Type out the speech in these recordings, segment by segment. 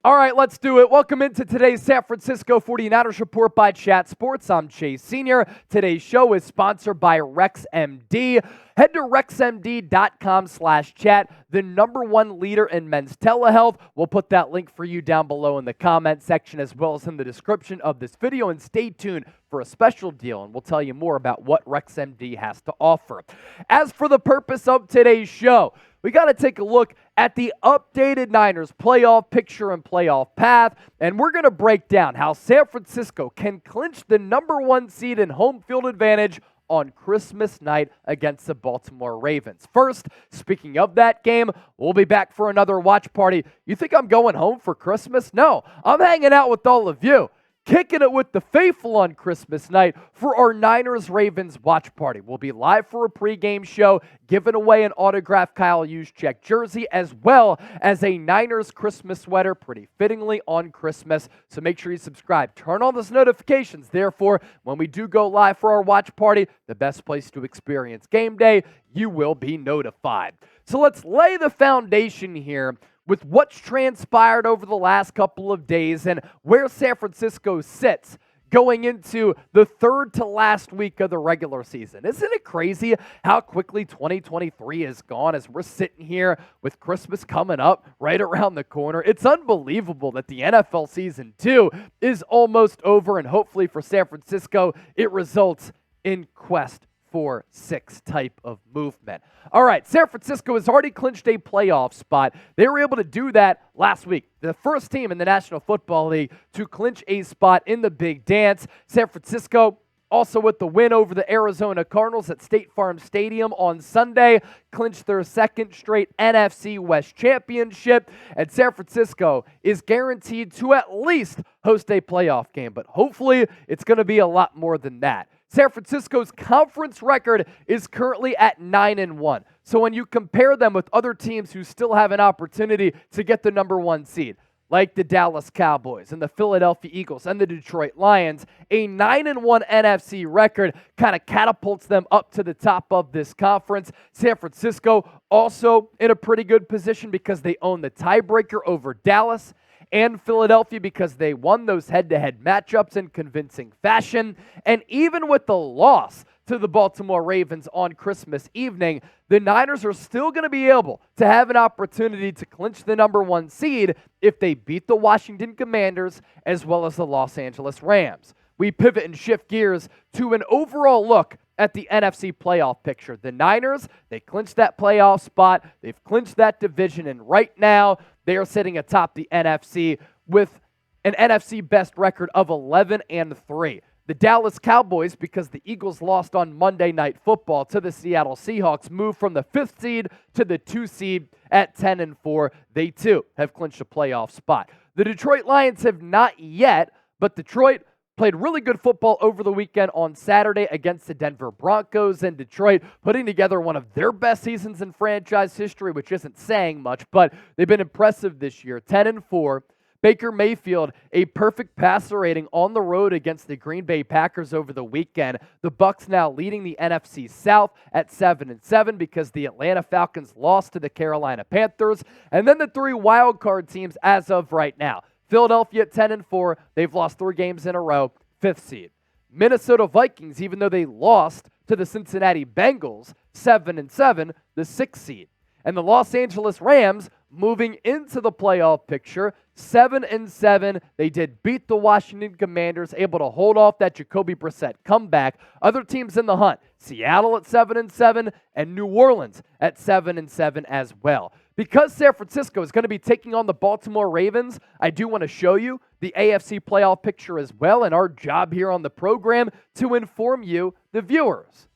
All right, let's do it. Welcome into today's San Francisco 49ers Report by Chat Sports. I'm Chase Sr. Today's show is sponsored by RexMD. Head to rexmd.com/chat, the #1 leader in men's telehealth. We'll put that link for you down below in the comment section as well as in the description of this video. And stay tuned for a special deal, and we'll tell you more about what RexMD has to offer. As for the purpose of today's show, we got to take a look at the updated Niners playoff picture and playoff path, and we're going to break down how San Francisco can clinch the #1 seed and home field advantage on Christmas night against the Baltimore Ravens. First, speaking of that game, we'll be back for another watch party. You think I'm going home for Christmas? No, I'm hanging out with all of you, kicking it with the faithful on Christmas night for our Niners-Ravens watch party. We'll be live for a pregame show, giving away an autographed Kyle Juszczyk jersey, as well as a Niners Christmas sweater, pretty fittingly on Christmas. So make sure you subscribe. Turn on those notifications. Therefore, when we do go live for our watch party, the best place to experience game day, you will be notified. So let's lay the foundation here with what's transpired over the last couple of days and where San Francisco sits going into the third to last week of the regular season. Isn't it crazy how quickly 2023 has gone as we're sitting here with Christmas coming up right around the corner? It's unbelievable that the NFL season 2 is almost over, and hopefully for San Francisco, it results in quest for 6 type of movement. All right, San Francisco has already clinched a playoff spot. They were able to do that last week. The first team in the National Football League to clinch a spot in the big dance. San Francisco also with the win over the Arizona Cardinals at State Farm Stadium on Sunday, clinched their second straight NFC West championship, and San Francisco is guaranteed to at least host a playoff game, but hopefully it's going to be a lot more than that. San Francisco's conference record is currently at 9-1. So when you compare them with other teams who still have an opportunity to get the #1 seed, like the Dallas Cowboys and the Philadelphia Eagles and the Detroit Lions, a 9-1 NFC record kind of catapults them up to the top of this conference. San Francisco also in a pretty good position because they own the tiebreaker over Dallas and Philadelphia because they won those head-to-head matchups in convincing fashion. And even with the loss to the Baltimore Ravens on Christmas evening, the Niners are still going to be able to have an opportunity to clinch the #1 seed if they beat the Washington Commanders as well as the Los Angeles Rams. We pivot and shift gears to an overall look at the NFC playoff picture. The Niners, they clinched that playoff spot. They've clinched that division, and right now they are sitting atop the NFC with an NFC best record of 11-3. The Dallas Cowboys, because the Eagles lost on Monday Night Football to the Seattle Seahawks, moved from the 5th seed to the 2 seed at 10-4. They too have clinched a playoff spot. The Detroit Lions have not yet, but Detroit played really good football over the weekend on Saturday against the Denver Broncos, and Detroit putting together one of their best seasons in franchise history, which isn't saying much, but they've been impressive this year. 10-4. Baker Mayfield, a perfect passer rating on the road against the Green Bay Packers over the weekend. The Bucs now leading the NFC South at 7-7 because the Atlanta Falcons lost to the Carolina Panthers. And then the 3 wild card teams as of right now. Philadelphia at 10-4. They've lost 3 games in a row, 5th seed. Minnesota Vikings, even though they lost to the Cincinnati Bengals, 7-7, the 6th seed. And the Los Angeles Rams moving into the playoff picture, 7-7. They did beat the Washington Commanders, able to hold off that Jacoby Brissett comeback. Other teams in the hunt, Seattle at 7-7 and New Orleans at 7-7 as well. Because San Francisco is going to be taking on the Baltimore Ravens, I do want to show you the AFC playoff picture as well, and our job here on the program to inform you, the viewers.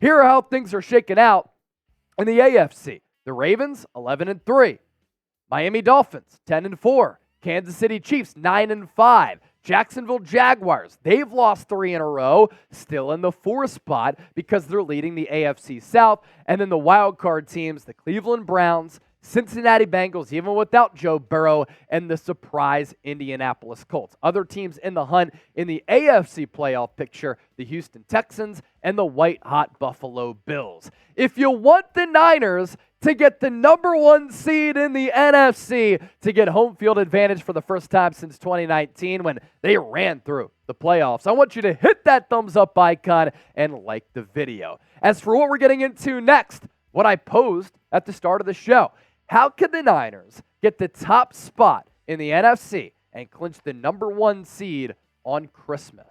Here are how things are shaking out in the AFC. The Ravens, 11-3. Miami Dolphins, 10-4. Kansas City Chiefs, 9-5. Jacksonville Jaguars, they've lost 3 in a row, still in the 4th spot because they're leading the AFC South. And then the wild card teams, the Cleveland Browns, Cincinnati Bengals, even without Joe Burrow, and the surprise Indianapolis Colts. Other teams in the hunt in the AFC playoff picture, the Houston Texans and the white-hot Buffalo Bills. If you want the Niners to get the number 1 seed in the NFC, to get home field advantage for the first time since 2019 when they ran through the playoffs, I want you to hit that thumbs up icon and like the video. As for what we're getting into next, what I posed at the start of the show, how can the Niners get the top spot in the NFC and clinch the number 1 seed on Christmas?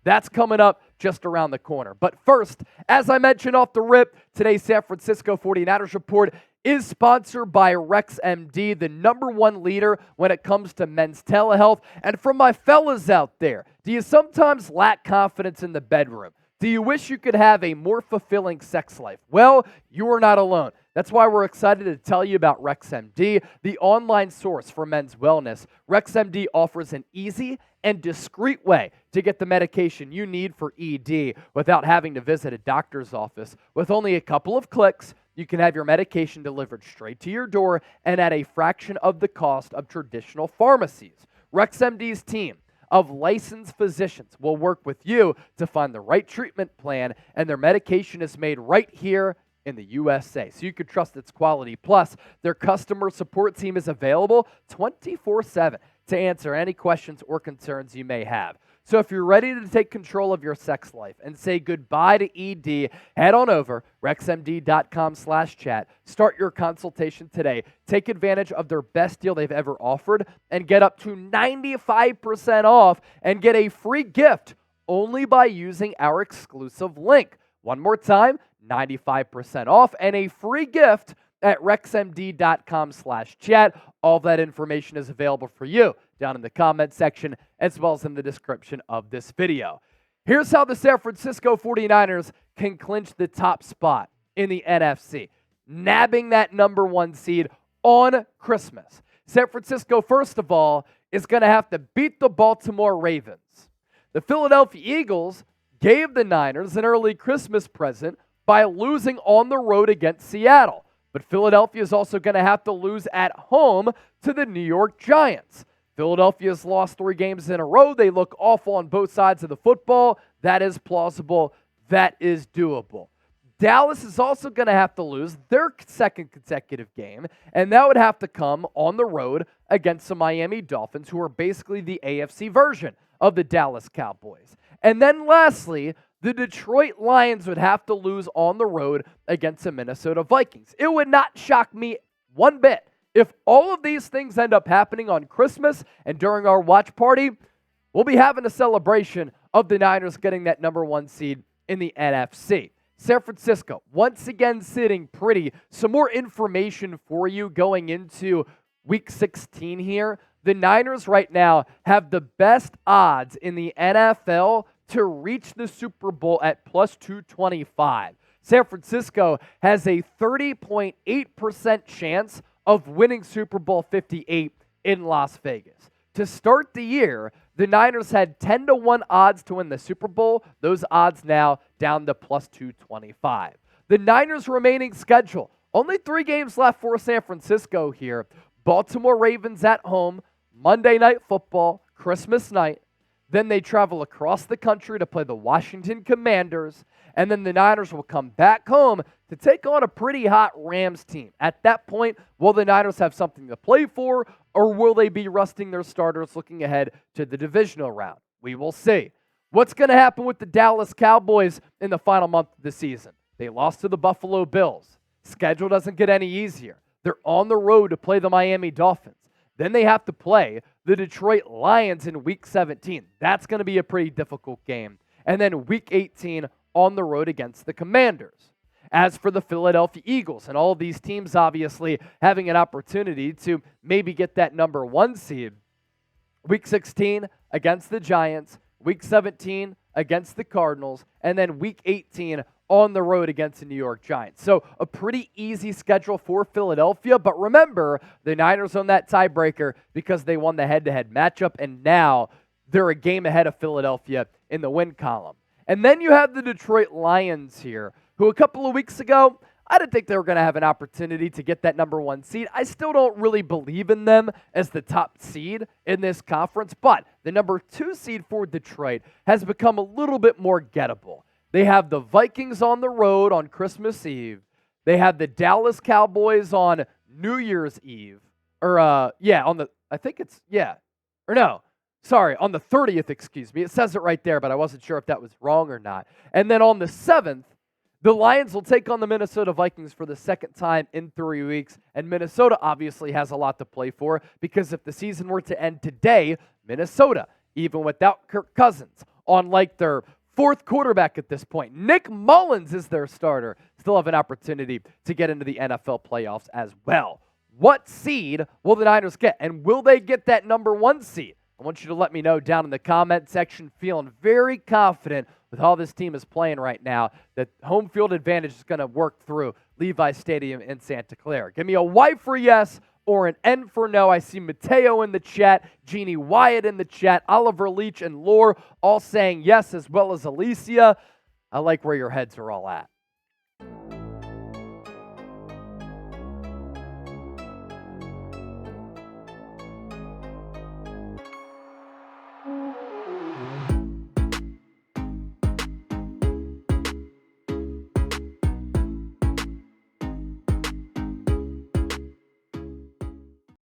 That's coming up just around the corner. But first, as I mentioned off the rip, today's San Francisco 49ers report is sponsored by RexMD, the number 1 leader when it comes to men's telehealth. And for my fellas out there, do you sometimes lack confidence in the bedroom? Do you wish you could have a more fulfilling sex life? Well, you are not alone. That's why we're excited to tell you about RexMD, the online source for men's wellness. RexMD offers an easy and discreet way to get the medication you need for ED without having to visit a doctor's office. With only a couple of clicks, you can have your medication delivered straight to your door and at a fraction of the cost of traditional pharmacies. RexMD's team of licensed physicians will work with you to find the right treatment plan, and their medication is made right here in the USA, so you can trust its quality. Plus, their customer support team is available 24/7 to answer any questions or concerns you may have. So if you're ready to take control of your sex life and say goodbye to ED, head on over rexmd.com/chat. Start your consultation today. Take advantage of their best deal they've ever offered and get up to 95% off and get a free gift only by using our exclusive link. One more time, 95% off and a free gift at rexmd.com/chat. All that information is available for you down in the comment section as well as in the description of this video. Here's how the San Francisco 49ers can clinch the top spot in the NFC, nabbing that number 1 seed on Christmas. San Francisco, first of all, is going to have to beat the Baltimore Ravens. The Philadelphia Eagles gave the Niners an early Christmas present by losing on the road against Seattle. But Philadelphia is also going to have to lose at home to the New York Giants. Philadelphia's lost 3 games in a row. They look awful on both sides of the football. That is plausible. That is doable. Dallas is also going to have to lose their second consecutive game, and that would have to come on the road against the Miami Dolphins, who are basically the AFC version of the Dallas Cowboys. And then lastly, the Detroit Lions would have to lose on the road against the Minnesota Vikings. It would not shock me one bit if all of these things end up happening on Christmas, and during our watch party, we'll be having a celebration of the Niners getting that number 1 seed in the NFC. San Francisco, once again sitting pretty. Some more information for you going into Week 16 here. The Niners right now have the best odds in the NFL to reach the Super Bowl at plus 225. San Francisco has a 30.8% chance of winning Super Bowl 58 in Las Vegas. To start the year, the Niners had 10-1 odds to win the Super Bowl. Those odds now down to plus 225. The Niners' remaining schedule, only 3 games left for San Francisco here. Baltimore Ravens at home, Monday Night Football, Christmas night. Then they travel across the country to play the Washington Commanders. And then the Niners will come back home to take on a pretty hot Rams team. At that point, will the Niners have something to play for, or will they be resting their starters looking ahead to the divisional round? We will see. What's going to happen with the Dallas Cowboys in the final month of the season? They lost to the Buffalo Bills. Schedule doesn't get any easier. They're on the road to play the Miami Dolphins. Then they have to play the Detroit Lions in Week 17. That's going to be a pretty difficult game. And then Week 18 on the road against the Commanders. As for the Philadelphia Eagles, and all of these teams obviously having an opportunity to maybe get that number 1 seed, Week 16 against the Giants, Week 17 against the Cardinals, and then Week 18 on the road against the New York Giants. So a pretty easy schedule for Philadelphia, but remember, the Niners own that tiebreaker because they won the head-to-head matchup, and now they're a game ahead of Philadelphia in the win column. And then you have the Detroit Lions here, who a couple of weeks ago, I didn't think they were going to have an opportunity to get that number 1 seed. I still don't really believe in them as the top seed in this conference, but the number 2 seed for Detroit has become a little bit more gettable. They have the Vikings on the road on Christmas Eve. They have the Dallas Cowboys on New Year's Eve. On the 30th, excuse me. It says it right there, but I wasn't sure if that was wrong or not. And then on the 7th, the Lions will take on the Minnesota Vikings for the second time in 3 weeks, and Minnesota obviously has a lot to play for because if the season were to end today, Minnesota, even without Kirk Cousins, on like their 4th quarterback at this point, Nick Mullins is their starter, still have an opportunity to get into the NFL playoffs as well. What seed will the Niners get, and will they get that number 1 seed? I want you to let me know down in the comment section. Feeling very confident with how this team is playing right now that home field advantage is going to work through Levi Stadium in Santa Clara. Give me a Y for yes or an N for no. I see Mateo in the chat, Jeannie Wyatt in the chat, Oliver Leach and Lore all saying yes, as well as Alicia. I like where your heads are all at.